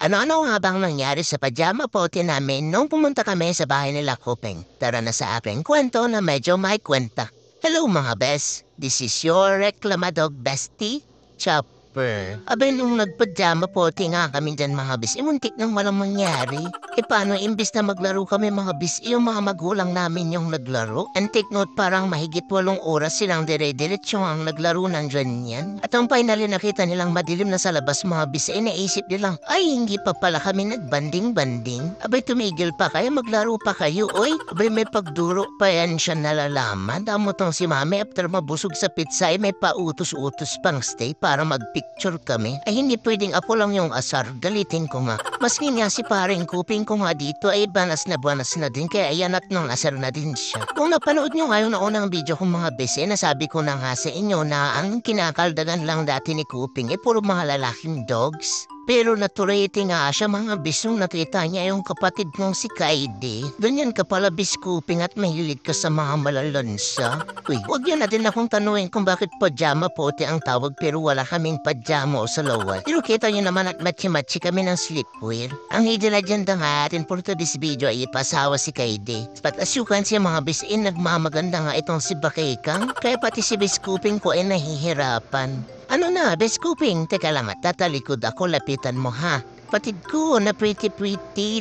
Ano-ano nga bang nangyari sa pajama party namin nung pumunta kami sa bahay nila Kuping? Tara na sa aking kwento na medyo may kwenta. Hello mga bes, this is your reklamadog bestie, Chopper. Abay nung nagpajama party nga kami dyan mga bes, imuntik nang walang mangyari. E paano imbis na maglaro kami mga bes, yung mga magulang namin yung naglaro? And take note parang mahigit 8 oras silang dire-diretso ang naglaro ng ganyan. At ang finally nakita nilang madilim na sa labas mga bis, naisip nilang, ay hindi pa pala kami nagbanding-banding. Abay tumigil pa kayo, maglaro pa kayo, oy. Abay may pagduro pa yan siya nalalaman. Damo tong si mami after mabusog sa pizza ay may pautos-utos pang stay para magpicture kami. Ay hindi pwedeng ako lang yung asar, galitin ko nga. Maski nga si paring Kuping ko nga dito ay banas na din kaya ayan at nang asar na din siya. Kung napanood nyo ngayon na unang video kong mga bese, nasabi ko na nga sa inyo na ang kinakaldagan lang dati ni Kuping ay puro mga lalaking dogs. Pero naturete nga siya mga bisong nakita niya yung kapatid kong si Kaide. Ganyan ka pala biskuping at mahilig ka sa mga malalonsa. Uy, huwag yan na din akong tanungin kung bakit pajama pote ang tawag pero wala kaming pajama o salawal. Pero kita niyo naman at matchi-matchi kami ng sleepwear. Ang hidden agenda nga atin for today's video ay ipasawa si Kaide. But as you can see mga bisin, nagmamaganda nga itong si Bakekang. Kaya pati si biskuping ko ay nahihirapan. Ano na, Beskuping? Teka lang at tatalikod ako, lapitan mo ha. Patid ko na pretty,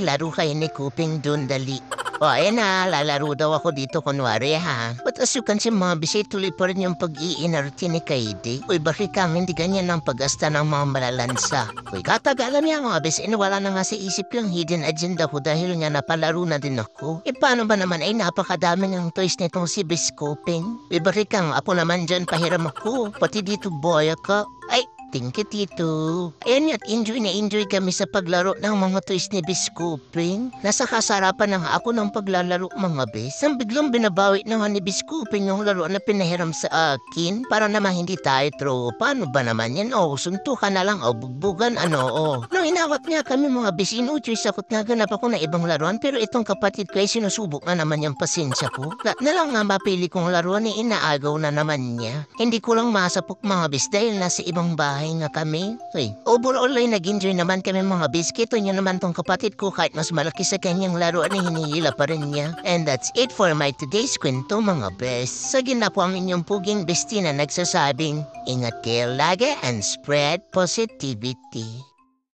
laro kayo ni Kuping dun dali. O ayan na, lalaro daw ako dito kunwari ha. But as you can see mga bisay, tuloy pa rin yung pag-iinarte ni Kaide. Uy, bakit kang hindi ganyan ang pag-asta ng mga malalansa? Uy, katagalan niya mga bisay, wala na nga sa isip yung hidden agenda ko dahil nga napalaro na din ako. E paano ba naman ay napakadami ng toys nitong si Beskuping? Uy, bakit kang apo naman dyan pahiram ako? Pati dito boy ka. Ay, thank you, Tito. Ayan at enjoy na enjoy kami sa paglaro ng mga toys ni Biskuping. Nasa kasarapan ng ako ng paglalaro mga bes. Ang biglang binabawi na nga ni Biskuping yung laro na pinahiram sa akin para naman hindi tayo tropa. Paano ba naman yan? O, suntukan na lang o bugbugan ano o. Nung inawat niya kami mga bes, inuchoy sakot nga ganap ako na ibang laruan pero itong kapatid ko ay sinusubok na naman yung pasensya ko. Na lang nga mapili kong laruan ni inaagaw na naman niya. Hindi ko lang masapok mga bes dahil nasa ibang bahay nga kami. Uy, overall ay nag-enjoy naman kami mga biskito niya naman tong kapatid ko kahit mas malaki sa kanyang laruan ay hinihila pa rin niya. And that's it for my today's kwento mga best. Sa ginapo ang inyong puging bestie na nagsasabing, ingat kayo lagi and spread positivity.